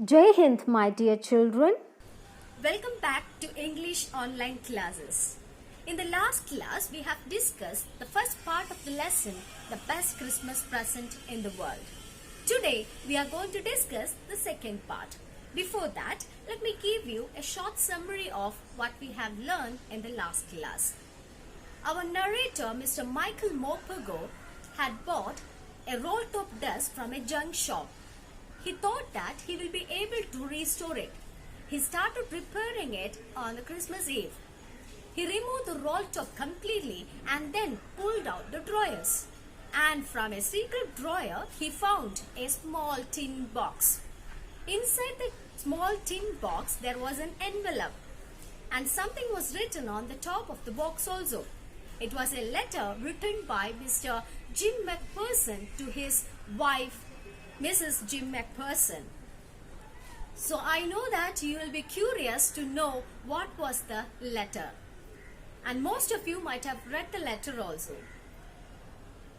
Jai Hind, my dear children. Welcome back to English online classes. In the last class, we have discussed the first part of the lesson, the best Christmas present in the world. Today, we are going to discuss the second part. Before that, let me give you a short summary of what we have learned in the last class. Our narrator, Mr. Michael Morpurgo, had bought a roll-top desk from a junk shop. He thought that he will be able to restore it. He started repairing it on the Christmas Eve. He removed the roll top completely and then pulled out the drawers. And from a secret drawer, he found a small tin box. Inside the small tin box, there was an envelope. And something was written on the top of the box also. It was a letter written by Mr. Jim McPherson to his wife, Mrs. Jim McPherson. So I know that you will be curious to know what was the letter. And most of you might have read the letter also.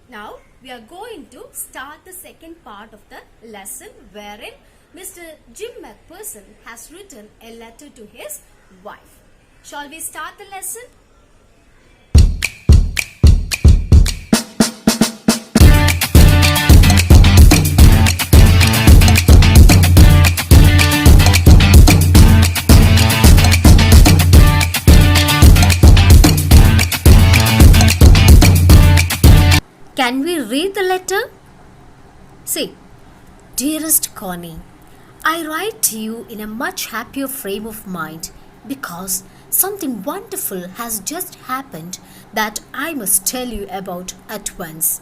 Now we are going to start the second part of the lesson wherein Mr. Jim McPherson has written a letter to his wife. Shall we start the lesson? Can we read the letter? See, dearest Connie, I write to you in a much happier frame of mind because something wonderful has just happened that I must tell you about at once.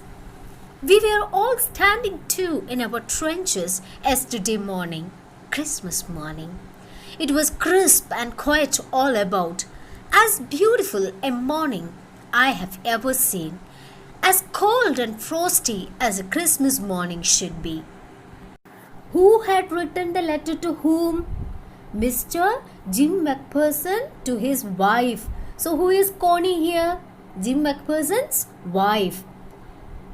We were all standing too in our trenches yesterday morning, Christmas morning. It was crisp and quiet all about, as beautiful a morning I have ever seen, as cold and frosty as a Christmas morning should be. Who had written the letter to whom? Mr. Jim McPherson to his wife. So who is Connie here? Jim McPherson's wife.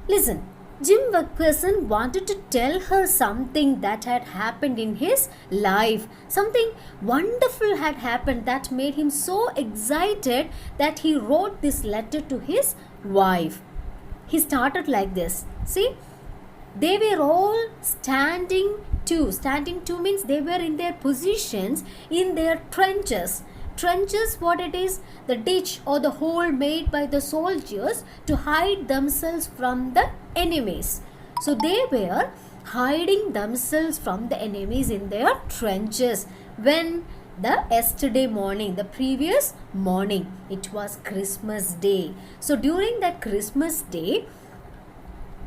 Listen, Jim McPherson wanted to tell her something that had happened in his life. Something wonderful had happened that made him so excited that he wrote this letter to his wife. He started like this. See, they were all standing two. Standing two means they were in their positions in their trenches. Trenches, what it is? The ditch or the hole made by the soldiers to hide themselves from the enemies. So they were hiding themselves from the enemies in their trenches when the previous morning, it was Christmas Day. So during that Christmas Day,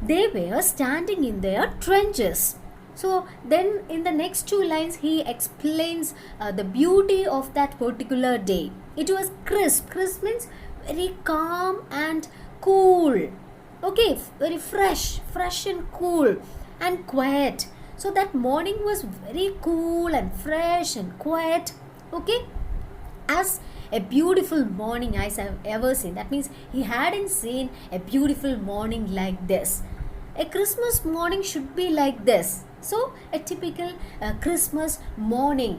they were standing in their trenches. So then in the next two lines, he explains the beauty of that particular day. It was crisp. Crisp means very calm and cool. Okay, very fresh and cool and quiet. So that morning was very cool and fresh and quiet. Okay, as a beautiful morning as I've ever seen. That means he hadn't seen a beautiful morning like this. A Christmas morning should be like this. So a typical Christmas morning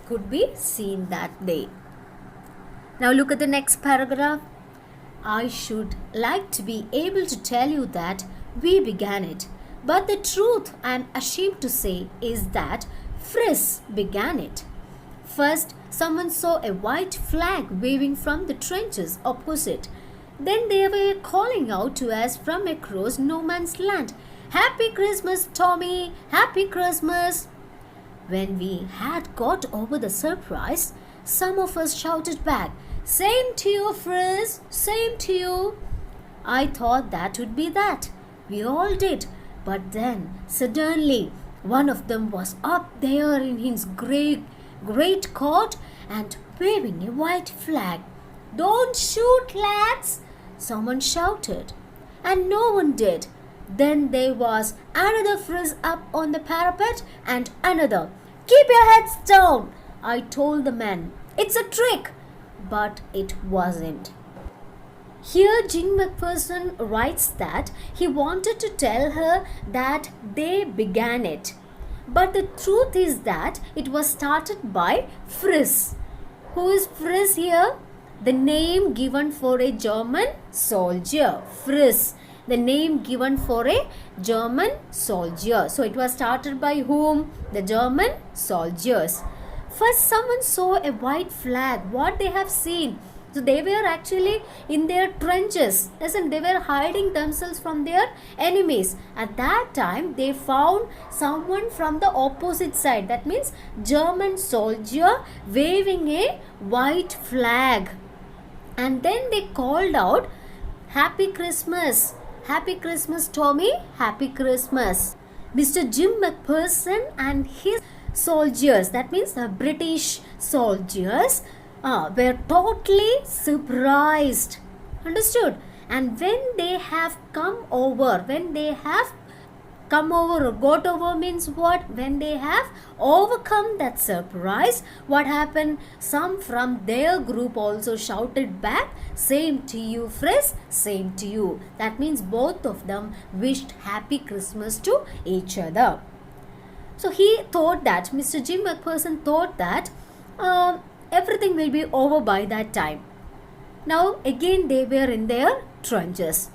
could be seen that day. Now look at the next paragraph. I should like to be able to tell you that we began it. But the truth I'm ashamed to say is that Friss began it. First, someone saw a white flag waving from the trenches opposite. Then they were calling out to us from across no man's land, "Happy Christmas, Tommy! Happy Christmas!" When we had got over the surprise, some of us shouted back, "Same to you, Friss! Same to you!" I thought that would be that. We all did. But then, suddenly, one of them was up there in his great coat and waving a white flag. "Don't shoot, lads!" someone shouted. And no one did. Then there was another Friss up on the parapet and another. "Keep your heads down," I told the men. "It's a trick." But it wasn't. Here Jim McPherson writes that he wanted to tell her that they began it. But the truth is that it was started by Fritz. Who is Fritz here? The name given for a German soldier. Fritz. The name given for a German soldier. So it was started by whom? The German soldiers. First, someone saw a white flag. What they have seen? So they were actually in their trenches. Listen, they were hiding themselves from their enemies. At that time, they found someone from the opposite side. That means German soldier waving a white flag. And then they called out, "Happy Christmas! Happy Christmas, Tommy! Happy Christmas!" Mr. Jim McPherson and his soldiers, that means the British soldiers, were totally surprised. Understood? And when they have come over or got over means what? When they have overcome that surprise, what happened? Some from their group also shouted back, "Same to you, Fritz, same to you." That means both of them wished Happy Christmas to each other. So he thought that, Mr. Jim McPherson thought that everything will be over by that time. Now again they were in their trenches.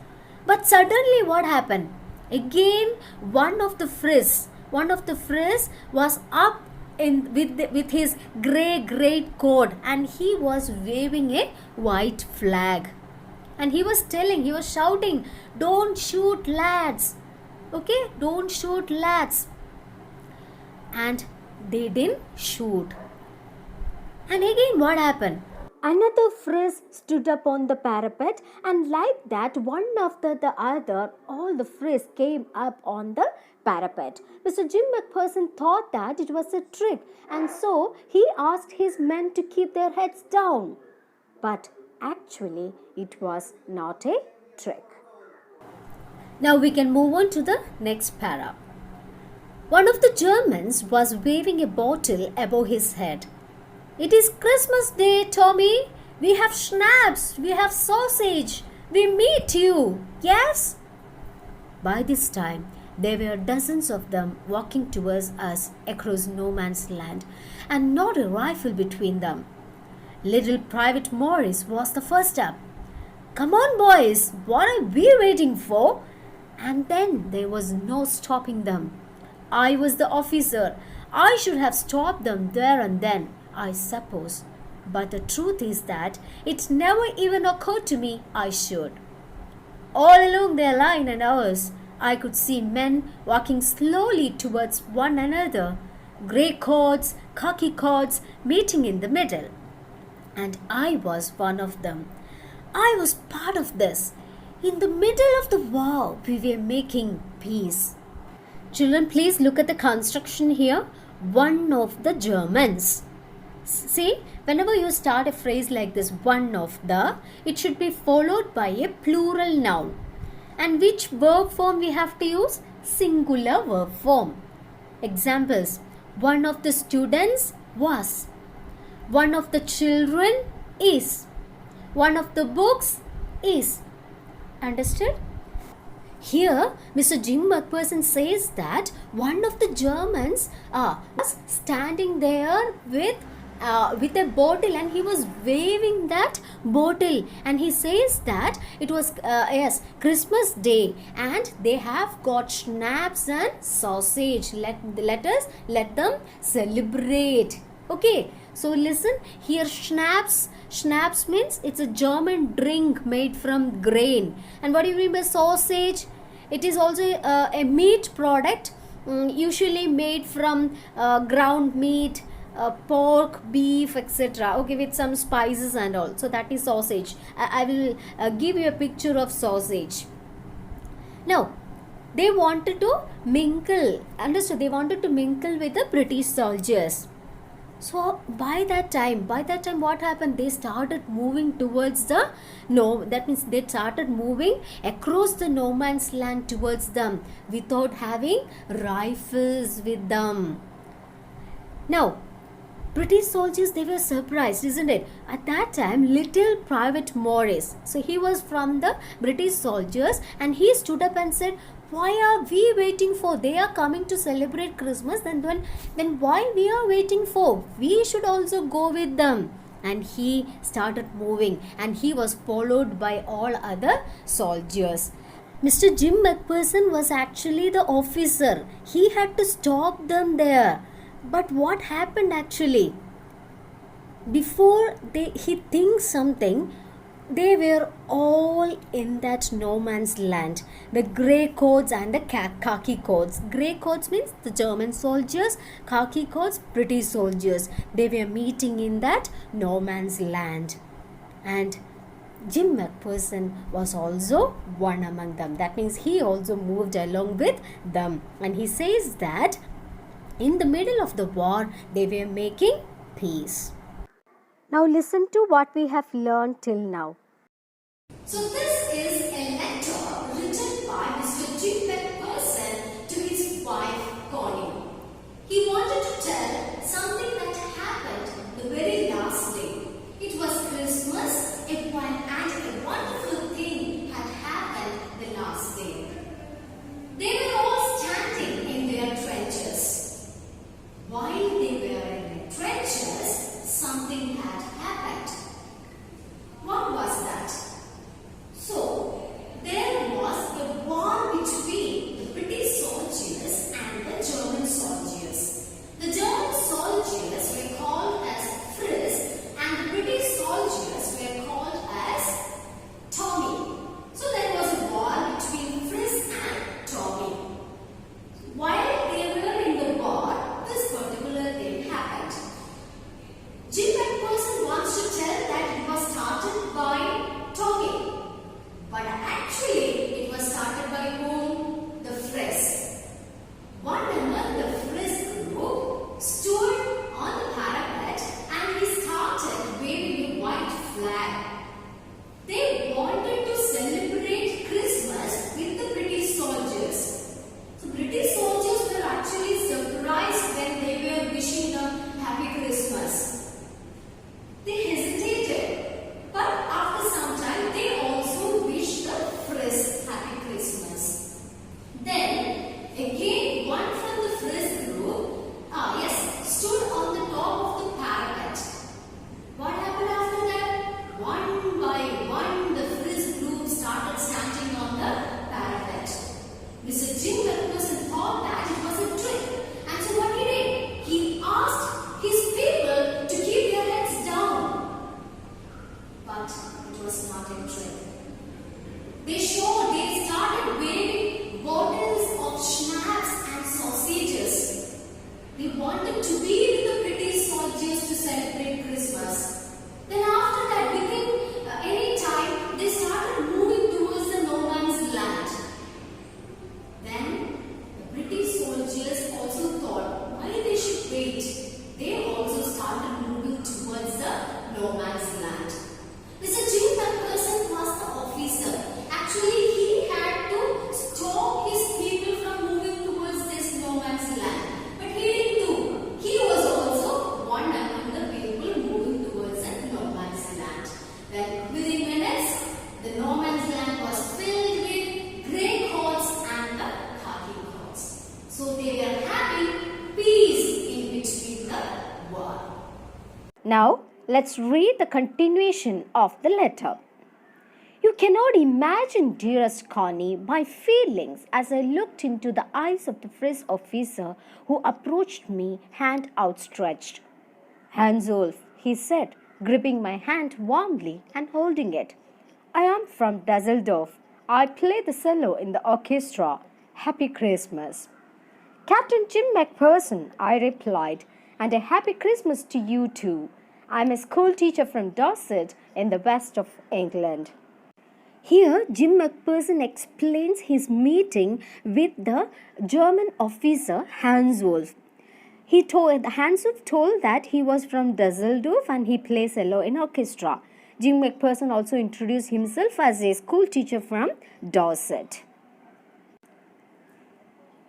But suddenly what happened? Again one of the Fritz was up with his grey great coat, and he was waving a white flag. And he was shouting, "Don't shoot, lads. Okay, don't shoot, lads." And they didn't shoot. And again what happened? Another Fritz stood up on the parapet, and like that, one after the other, all the Fritz came up on the parapet. Mr. Jim McPherson thought that it was a trick, and so he asked his men to keep their heads down. But actually, it was not a trick. Now we can move on to the next para. One of the Germans was waving a bottle above his head. "It is Christmas Day, Tommy. We have schnapps, we have sausage. We meet you, yes?" By this time, there were dozens of them walking towards us across no man's land, and not a rifle between them. Little Private Morris was the first up. "Come on, boys, what are we waiting for?" And then there was no stopping them. I was the officer. I should have stopped them there and then, I suppose. But the truth is that it never even occurred to me I should. All along their line and ours, I could see men walking slowly towards one another, grey coats, khaki coats meeting in the middle. And I was one of them. I was part of this. In the middle of the war, we were making peace. Children, please look at the construction here. One of the Germans. See, whenever you start a phrase like this, one of the, it should be followed by a plural noun. And which verb form we have to use? Singular verb form. Examples: one of the students was, one of the children is, one of the books is. Understood? Here, Mr. Jim McPherson says that one of the Germans was standing there with a bottle, and he was waving that bottle, and he says that it was Christmas Day, and they have got schnapps and sausage. Let them celebrate. Okay, so listen here. Schnapps means it's a German drink made from grain. And what do you mean by sausage? It is also a meat product, usually made from ground meat, pork, beef, etc. Okay, with some spices and all. So that is sausage. I will give you a picture of sausage. Now, they wanted to mingle. Understood? They wanted to mingle with the British soldiers. So by that time what happened? They started moving towards that means they started moving across the no man's land towards them without having rifles with them. Now, British soldiers, they were surprised, isn't it? At that time, Little Private Morris, so he was from the British soldiers, and he stood up and said, Why are we waiting for? They are coming to celebrate Christmas, then why we are waiting for? We should also go with them. And he started moving, and he was followed by all other soldiers. Mr. Jim McPherson was actually the officer. He had to stop them there. But what happened actually? Before he thinks something, they were all in that no man's land. The grey coats and the khaki coats. Grey coats means the German soldiers, khaki coats, British soldiers. They were meeting in that no man's land. And Jim McPherson was also one among them. That means he also moved along with them. And he says that in the middle of the war, they were making peace. Now listen to what we have learned till now. So this is a letter written by Mr. Jim McPherson to his wife Connie. He wanted to tell something that happened the very last day. It was Christmas and a wonderful thing had happened the last day. They were all standing in their trenches. While they were in their trenches, something had happened. What was that? So, there was a war between the British soldiers and the German soldiers. The German soldiers were called as Fritz and the British soldiers were called as Tommy. So, there was a war between Fritz and Tommy. While they were in the war, this particular thing happened. Jim McPherson wants to tell that it was started by Tommy. But actually, it was started by whom? The Frisk. One among the Frisk group stood on the parapet and he started waving a white flag. They wanted to celebrate Christmas with the British soldiers. So, British soldiers were actually surprised when they were wishing them Happy Christmas. They hesitated, but after some time, they also wished the Frisk Happy Christmas. Then, again, one from the Frisk group, stood on the top of the parapet. What happened after that? One by one, the Frisk group started standing on the parapet. Mr. Jim McPherson thought that it was a trick. And so what he did? He asked his people to keep their heads down. But it was not a trick. They started waving bottles of schnapps and sausages. They wanted to be with the British soldiers to celebrate Christmas. Then after that, within any time, they started moving towards the no man's land. Then the British soldiers also thought why they should wait. They also started moving towards the no man's land. Mr. Jim McPherson was the officer. Actually, he had to stop his people from moving towards this no man's land. But he didn't do. He was also one among the people moving towards the no man's land. Then within minutes, the no man's land was filled with grey coats and the khaki coats. So they were having peace in between the war. Now let's read the continuation of the letter. You cannot imagine, dearest Connie, my feelings as I looked into the eyes of the Frisk officer who approached me, hand outstretched. Hans-Ulf, he said, gripping my hand warmly and holding it. I am from Dusseldorf. I play the cello in the orchestra. Happy Christmas. Captain Jim McPherson, I replied, and a happy Christmas to you too. I am a school teacher from Dorset in the west of England. Here, Jim McPherson explains his meeting with the German officer Hans-Ulf. Hans-Ulf told that he was from Dusseldorf and he plays cello in orchestra. Jim McPherson also introduced himself as a school teacher from Dorset.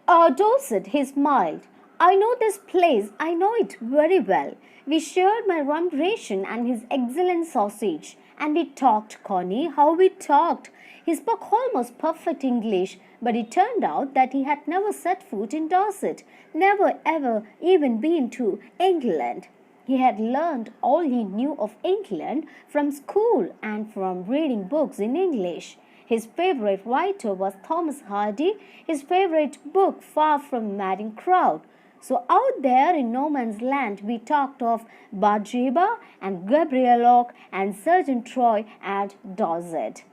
Dorset, he smiled. I know this place. I know it very well. We shared my rum ration and his excellent sausage. And we talked, Connie. How we talked. He spoke almost perfect English. But it turned out that he had never set foot in Dorset, never ever even been to England. He had learned all he knew of England from school and from reading books in English. His favorite writer was Thomas Hardy, his favorite book Far From Madding Crowd. So out there in no man's land, we talked of Bathsheba and Gabrielloch and Sergeant Troy and Dorset.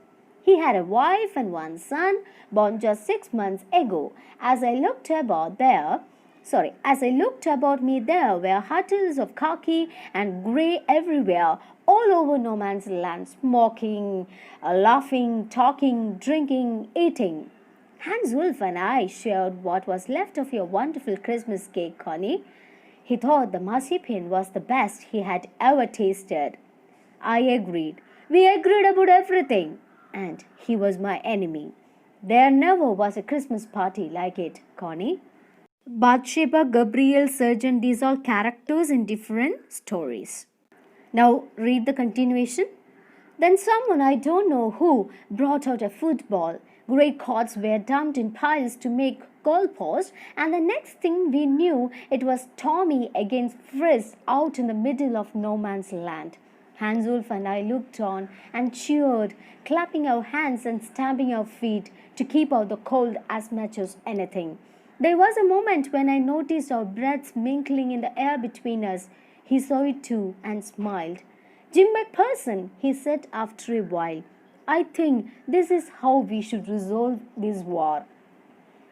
He had a wife and one son, born just 6 months ago. As I looked about me, there were huddles of khaki and grey everywhere, all over no man's land, smoking, laughing, talking, drinking, eating. Hans Wolf and I shared what was left of your wonderful Christmas cake, Connie. He thought the marzipan was the best he had ever tasted. I agreed. We agreed about everything. And he was my enemy. There never was a Christmas party like it, Connie. Bathsheba, Gabriel, Sergeant, these all characters in different stories. Now read the continuation. Then someone, I don't know who, brought out a football. Great cords were dumped in piles to make goalposts, and the next thing we knew, it was Tommy against Frizz out in the middle of no man's land. Hans Wolf and I looked on and cheered, clapping our hands and stamping our feet to keep out the cold as much as anything. There was a moment when I noticed our breaths mingling in the air between us. He saw it too and smiled. Jim McPherson, he said after a while, I think this is how we should resolve this war.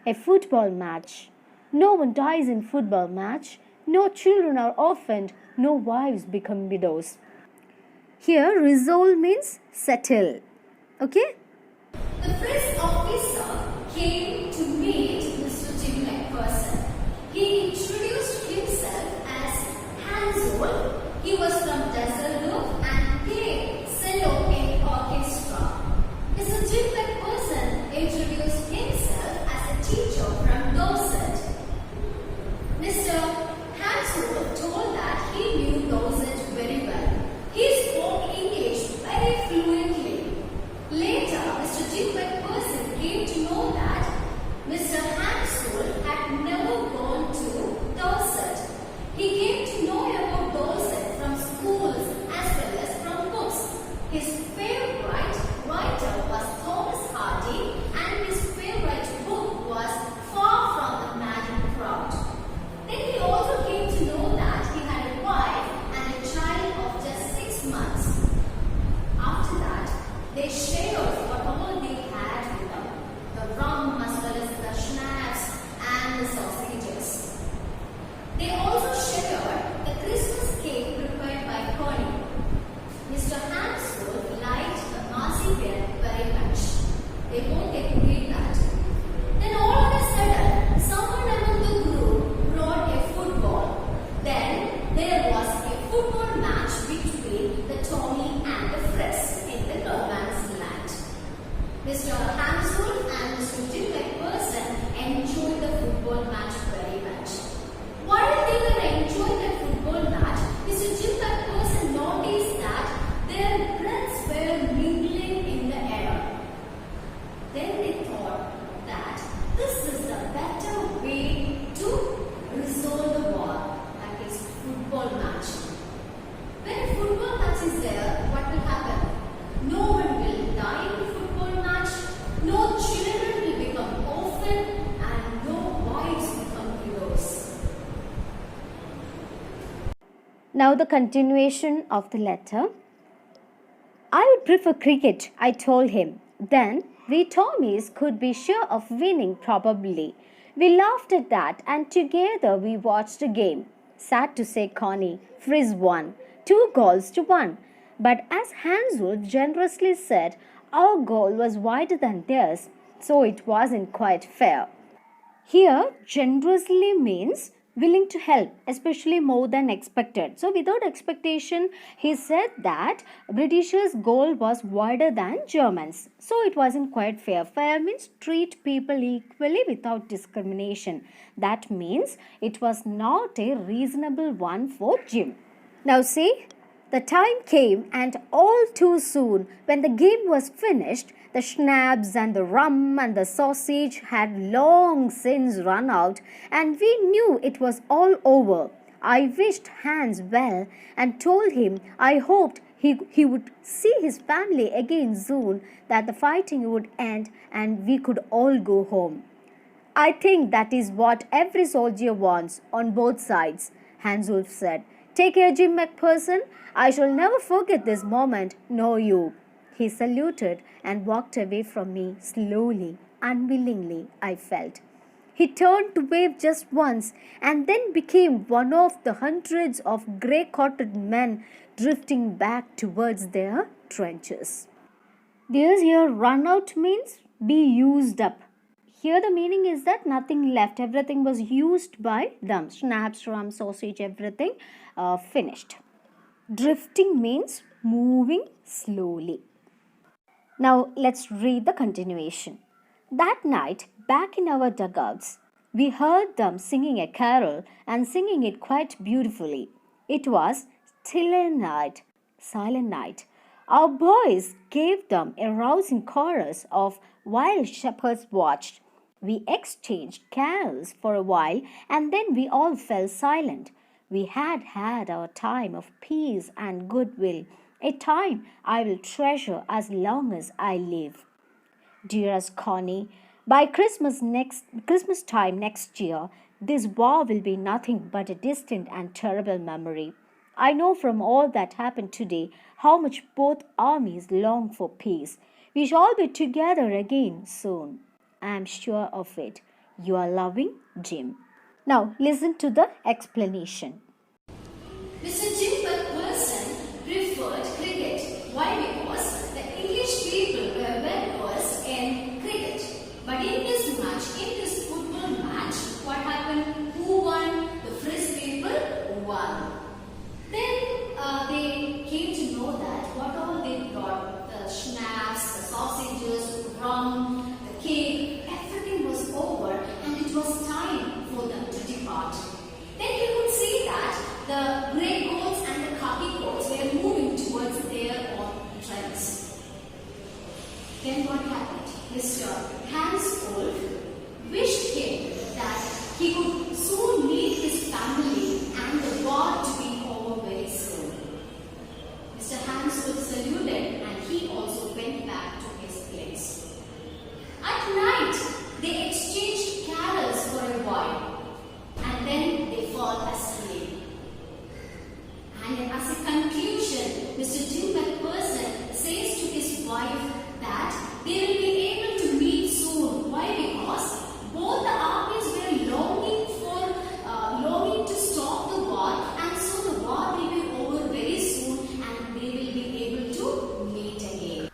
A football match. No one dies in football match. No children are orphaned. No wives become widows. Here, resolve means settle. Okay? The press officer came to meet Mr. Jim McPherson. He introduced himself as Hans Wolf. He was from Dusseldorf and played cello in orchestra. Mr. Jim McPherson introduced himself as a teacher from Dorset. Mr. Hans Wolf told that he knew Dorset very well. He spoke English very fluently. Later, Mr. Jim McPherson came to know that Mr. Hans Wolf had never gone to Dorset. He came to know about Dorset from schools as well as from books. His favorite writer was Thomas Hardy, and his favorite book was Far From the Madding Crowd. Then he also came to know that he had a wife and a child of just 6 months. After that, they shared what all they had with them, the rum as well as the schnapps and the sausages. They also shared the Christmas cake prepared by Connie. Mr. Hans Wolf liked the marzipan very much. They both agreed that. Then all of a sudden, someone among the group brought a football. Then there was a football match between the Tommy and the Frizz in the no man's land. Mr. Hans Wolf and Mr. Jim McPherson enjoyed the football match very much. While they were enjoying the football match, Mr. Jim McPherson noticed that their breaths were mingling in the air. Then they thought that this is the better way to resolve the war, that is football match. When a football match is there, what will happen? No one will die in the football match, no children will become orphaned, and no wives become widows. Now the continuation of the letter. I would prefer cricket, I told him. Then we Tommies could be sure of winning probably. We laughed at that and together we watched the game. Sad to say, Connie, Frizz won, 2 goals to 1. But as Hans Wolf generously said, our goal was wider than theirs, so it wasn't quite fair. Here, generously means willing to help, especially more than expected. So without expectation, he said that Britishers' goal was wider than Germans. So it wasn't quite fair. Fair means treat people equally without discrimination. That means it was not a reasonable one for Jim. Now see, The time came, and all too soon, when the game was finished, the schnapps and the rum and the sausage had long since run out, and we knew it was all over. I wished Hans well and told him I hoped he would see his family again soon, that the fighting would end and we could all go home. I think that is what every soldier wants on both sides, Hans Wolf said. Take care, Jim McPherson. I shall never forget this moment, nor you. He saluted and walked away from me slowly, unwillingly, I felt. He turned to wave just once and then became one of the hundreds of grey-coated men drifting back towards their trenches. This here run out means be used up. Here the meaning is that nothing left. Everything was used by them. Schnapps, rum, sausage, everything finished. Drifting means moving slowly. Now let's read the continuation. That night, back in our dugouts, we heard them singing a carol and singing it quite beautifully. It was Still a Night, Silent Night. Our boys gave them a rousing chorus of While Shepherds Watched. We exchanged carols for a while and then we all fell silent. We had had our time of peace and goodwill, a time I will treasure as long as I live. Dearest Connie, by Christmas time next year, this war will be nothing but a distant and terrible memory. I know from all that happened today how much both armies long for peace. We shall be together again soon. I am sure of it. Your loving Jim. Now listen to the explanation. Mr. Jim McPherson preferred cricket. Why? Because the English people were well versed in cricket. But in this football match, what happened? Who won? The Frisk people won. Then they came to know that what all they brought, the schnapps, the sausages, the rum, the cake, everything was over and it was time for them to depart. Then you could see that the grey coats and the khaki coats were moving towards their own trends. Then what happened? Mr. Hans Wolf wished him that he could soon meet his family and the war to be over very soon. Mr. Hans Wolf saluted and he also went back to his place. At night, they exchanged carols for a while and then they fall asleep. And as a conclusion, Mr. Jim McPherson says to his wife that they will be able to meet soon. Why? Because both the armies were longing to stop the war, and so the war will be over very soon and they will be able to meet again.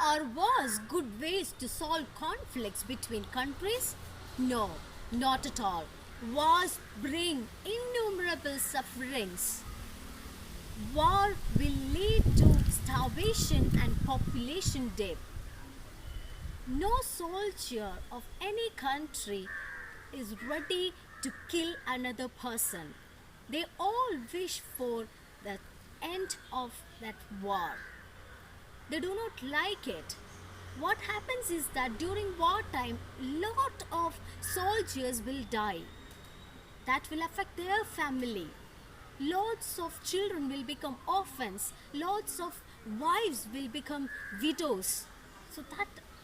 Are wars good ways to solve conflicts between countries? No, not at all. Wars bring innumerable sufferings. War will lead to starvation and population death. No soldier of any country is ready to kill another person. They all wish for the end of that war. They do not like it. What happens is that during wartime, lot of soldiers will die. That will affect their family. Lots of children will become orphans. Lots of wives will become widows. So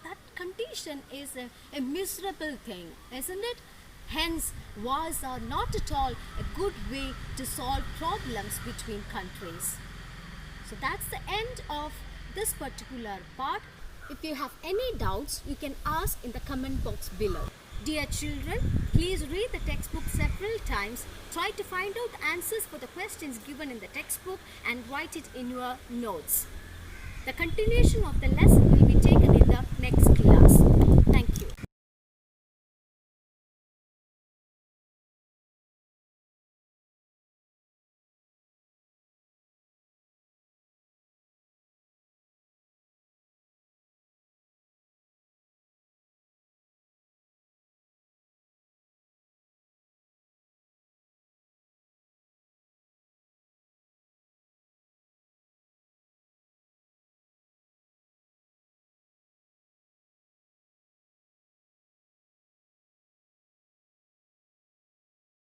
that condition is a miserable thing, isn't it? Hence, wars are not at all a good way to solve problems between countries. So that's the end of this particular part. If you have any doubts, you can ask in the comment box below. Dear children, please read the textbook several times. Try to find out answers for the questions given in the textbook and write it in your notes. The continuation of the lesson will be taken in the next